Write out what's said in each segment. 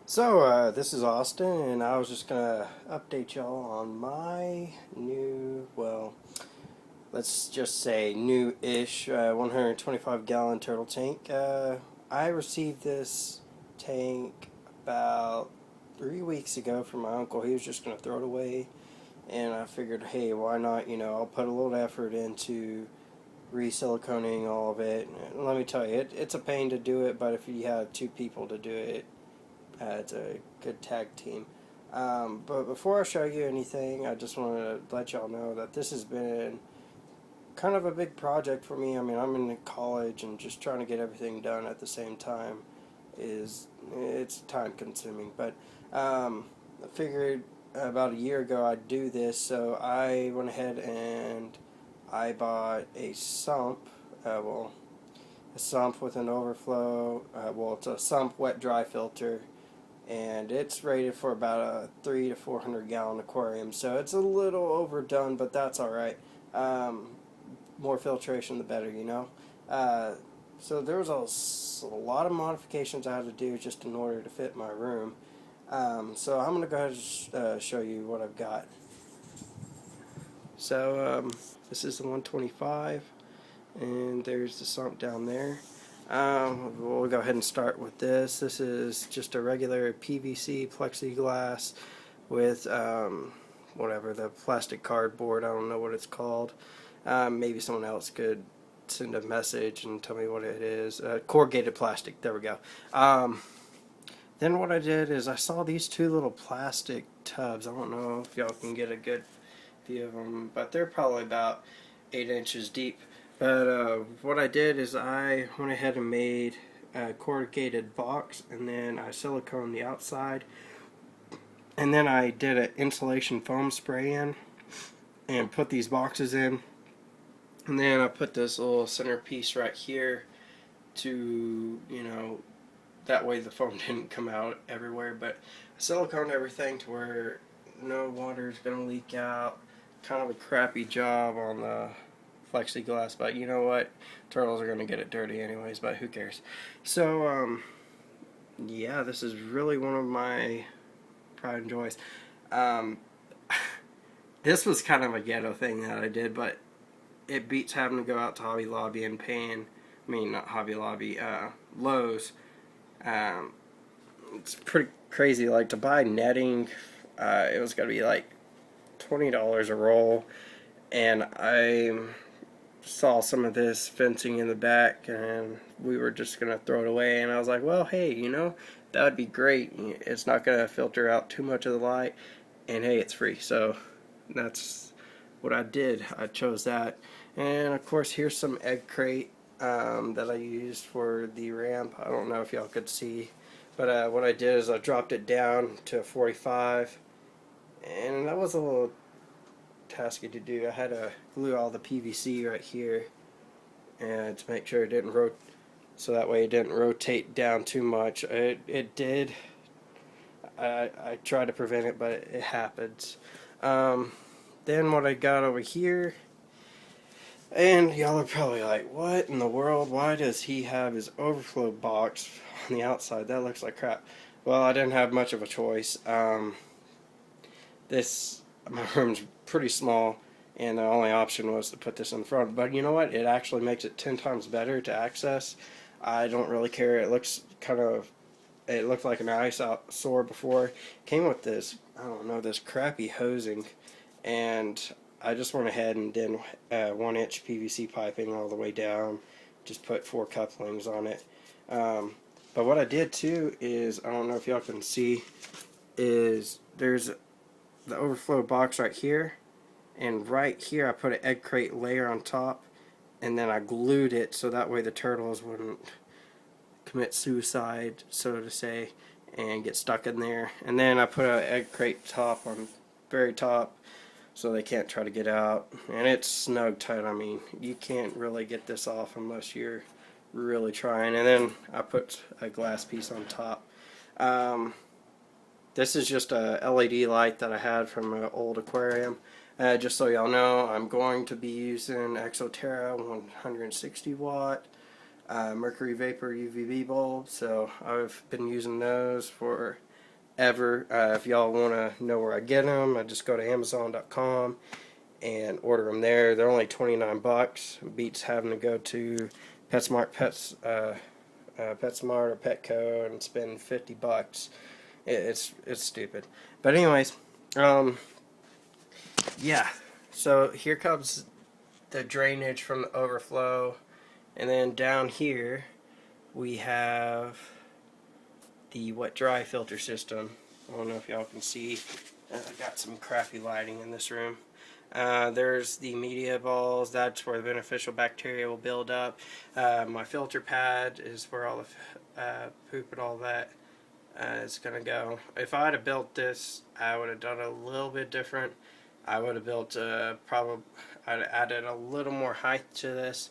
This is Austin, and I was just gonna update y'all on my new, let's just say new-ish 125-gallon turtle tank. I received this tank about 3 weeks ago from my uncle. He was just gonna throw it away, and I figured, hey, why not? I'll put a little effort into re-siliconing all of it. And let me tell you, it's a pain to do it, but if you have two people to do it, it's a good tag team. But before I show you anything, I just want to let y'all know that this has been kind of a big project for me. I mean, I'm in college and just trying to get everything done at the same time it's time consuming. But I figured about a year ago I'd do this, so I went ahead and I bought a sump. A sump with an overflow. It's a sump wet dry filter, and it's rated for about a 300 to 400 gallon aquarium, so it's a little overdone, but that's all right. More filtration, the better. Uh, so there was a lot of modifications I had to do just in order to fit my room. So I'm gonna go ahead and show you what I've got. This is the 125, and there's the sump down there. We'll go ahead and start with this. This is just a regular PVC plexiglass with whatever, the plastic cardboard. I don't know what it's called. Maybe someone else could send a message and tell me what it is. Corrugated plastic. There we go. Then what I did is I saw these two little plastic tubs. I don't know if y'all can get a good view of them, but they're probably about 8 inches deep. But what I did is I went ahead and made a corrugated box, and then I siliconed the outside, and then I did an insulation foam spray in and put these boxes in, and then I put this little centerpiece right here to, that way the foam didn't come out everywhere. But I siliconed everything to where no water's gonna leak out. Kind of a crappy job on the plexiglass, but you know what? Turtles are gonna get it dirty anyways, but who cares? So, yeah, this is really one of my pride and joys. Um, this was kind of a ghetto thing that I did, but it beats having to go out to Hobby Lobby and paying, I mean, not Hobby Lobby, Lowe's. Um, it's pretty crazy. Like, to buy netting, it was gonna be like $20 a roll, and I saw some of this fencing in the back, and we were just gonna throw it away. And I was like, well, hey, that would be great. It's not gonna filter out too much of the light, and hey, it's free. So that's what I did. I chose that, and of course, here's some egg crate that I used for the ramp. I don't know if y'all could see, but what I did is I dropped it down to 45, and that was a little tasky to do. I had to glue all the PVC right here and to make sure it didn't rotate, so that way it didn't rotate down too much. It did. I tried to prevent it, but it happens. Then what I got over here, and y'all are probably like, what in the world? Why does he have his overflow box on the outside? That looks like crap. Well, I didn't have much of a choice. My room's pretty small, and the only option was to put this in front. But you know what? It actually makes it 10 times better to access. I don't really care. It looked like an eyesore before. Came with this, I don't know, this crappy hosing, and I just went ahead and did 1 inch PVC piping all the way down. Just put 4 couplings on it. But what I did too is, I don't know if y'all can see, is there's the overflow box right here, and right here I put an egg crate layer on top, and then I glued it so that way the turtles wouldn't commit suicide, so to say, and get stuck in there. And then I put an egg crate top on very top so they can't try to get out, and it's snug tight. I mean, you can't really get this off unless you're really trying. And then I put a glass piece on top. This is just a LED light that I had from an old aquarium. Just so y'all know, I'm going to be using Exoterra 160 watt mercury vapor UVB bulb. So I've been using those for ever. If y'all want to know where I get them, I just go to Amazon.com and order them there. They're only 29 bucks. Beats having to go to PetSmart, PetSmart or Petco and spend 50 bucks. It's stupid. But anyways, yeah. So here comes the drainage from the overflow, and then down here we have the wet dry filter system. I don't know if y'all can see. I got some crappy lighting in this room. There's the media balls. That's where the beneficial bacteria will build up. My filter pad is where all the poop and all that is going to go. If I had built this, I would have done it a little bit different. I would have built I'd added a little more height to this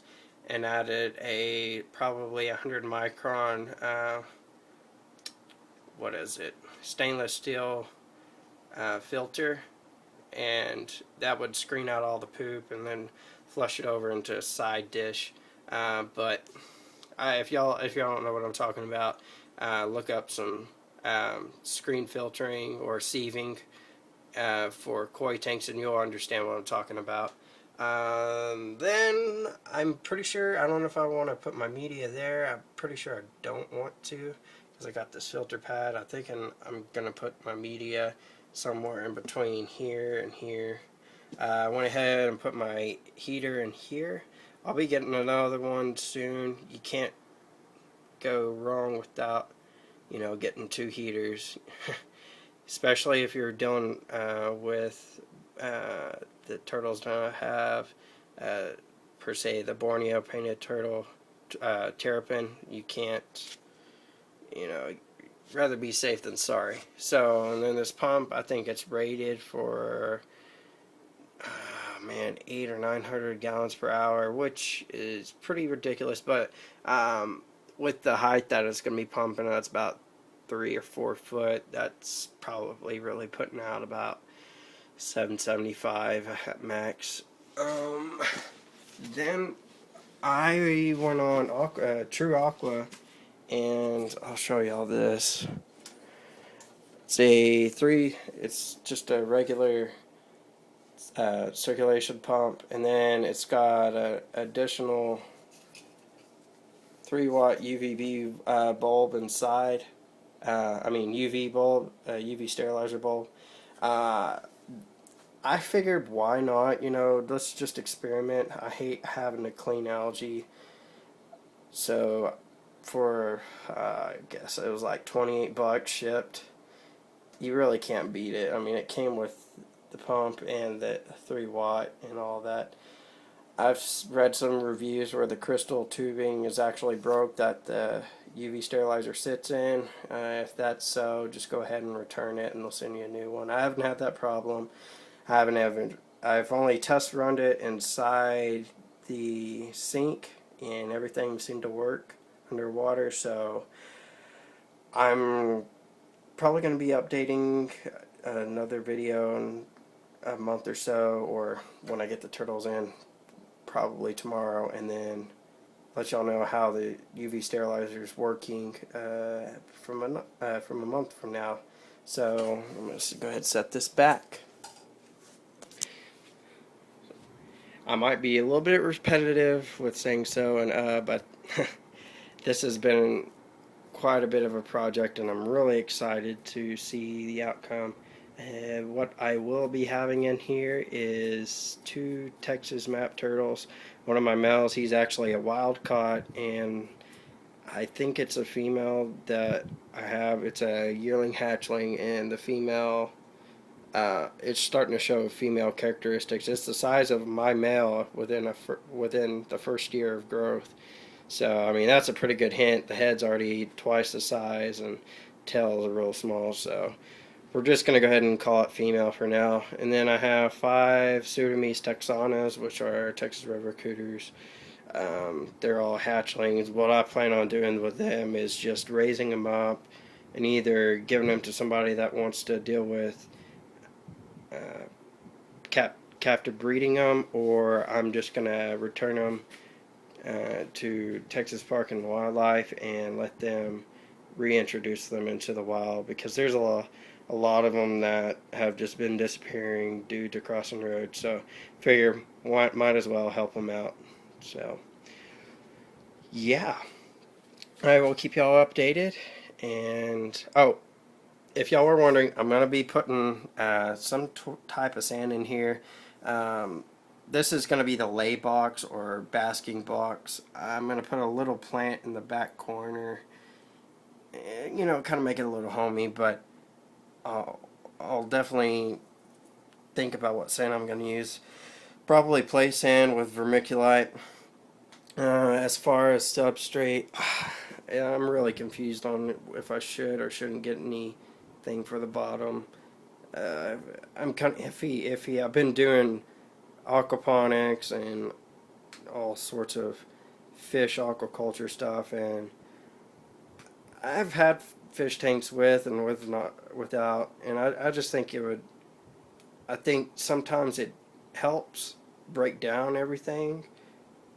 and added a probably 100 micron what is it, stainless steel filter, and that would screen out all the poop and then flush it over into a side dish. But if y'all don't know what I'm talking about, look up some screen filtering or sieving for koi tanks, and you'll understand what I'm talking about. Then I'm pretty sure, I don't know if I want to put my media there. I'm pretty sure I don't want to, because I got this filter pad. I'm thinking I'm going to put my media somewhere in between here and here. I went ahead and put my heater in here. I'll be getting another one soon. You can't go wrong without, getting two heaters. Especially if you're dealing with the turtles don't have, per se, the Borneo painted turtle terrapin. You can't, rather be safe than sorry. So, and then this pump, I think it's rated for, 800 or 900 gallons per hour, which is pretty ridiculous. But with the height that it's going to be pumping, that's about 3 or 4 foot. That's probably really putting out about 775 at max. Then I went on True Aqua, and I'll show y'all this. It's just a regular circulation pump, and then it's got an additional 3-watt UVB bulb inside. UV bulb, UV sterilizer bulb. I figured, why not? Let's just experiment. I hate having to clean algae. So, for, I guess it was like 28 bucks shipped. You really can't beat it. It came with the pump and the 3-watt and all that. I've read some reviews where the crystal tubing is actually broke that the UV sterilizer sits in. If that's so, just go ahead and return it, and they'll send you a new one. I haven't had that problem. I've only test run it inside the sink, and everything seemed to work underwater. So I'm probably going to be updating another video in a month or so, or when I get the turtles in, probably tomorrow, and then let y'all know how the UV sterilizer is working from a month from now. So I'm going to go ahead and set this back. I might be a little bit repetitive with saying so, but this has been quite a bit of a project, and I'm really excited to see the outcome. What I will be having in here is 2 Texas map turtles. One of my males, he's actually a wild caught, and I think it's a female that I have. It's a yearling hatchling, and the female, it's starting to show female characteristics. It's the size of my male within the first year of growth. So that's a pretty good hint. The head's already twice the size, and tail's real small. So we're just going to go ahead and call it female for now. And then I have 5 Pseudomys texanas, which are Texas River Cooters. They're all hatchlings. What I plan on doing with them is just raising them up and either giving them to somebody that wants to deal with captive breeding them, or I'm just going to return them to Texas Park and Wildlife and let them reintroduce them into the wild, because there's a lot of them that have just been disappearing due to crossing roads. So figure might as well help them out. So yeah, I will keep y'all updated. And oh, if y'all were wondering, I'm gonna be putting some type of sand in here. Um, this is gonna be the lay box or basking box. I'm gonna put a little plant in the back corner. You know, kind of make it a little homey, but I'll, I'll definitely think about what sand I'm gonna use. Probably play sand with vermiculite. As far as substrate, I'm really confused on if I should or shouldn't get anything for the bottom. Uh, I'm kind of iffy. I've been doing aquaponics and all sorts of fish aquaculture stuff, and I've had fish tanks with and with not without, and I just think it would. I think sometimes it helps break down everything,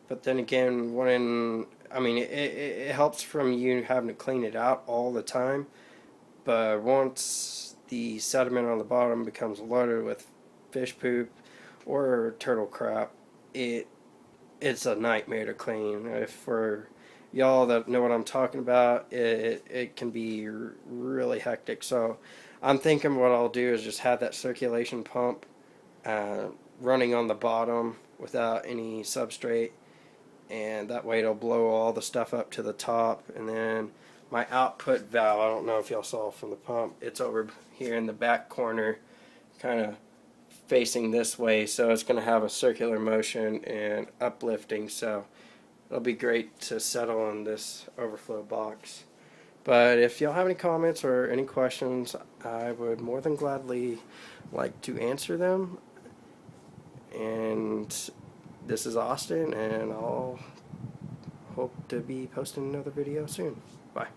but then again, it helps from you having to clean it out all the time. But once the sediment on the bottom becomes loaded with fish poop or turtle crap, it's a nightmare to clean. If for y'all that know what I'm talking about, it can be really hectic. So I'm thinking what I'll do is just have that circulation pump uh, running on the bottom without any substrate, and that way it'll blow all the stuff up to the top. And then my output valve, I don't know if y'all saw from the pump, it's over here in the back corner, kind of facing this way, so it's going to have a circular motion and uplifting, so it'll be great to settle in this overflow box. But if y'all have any comments or any questions, I would more than gladly like to answer them. And this is Austin, and I'll hope to be posting another video soon. Bye.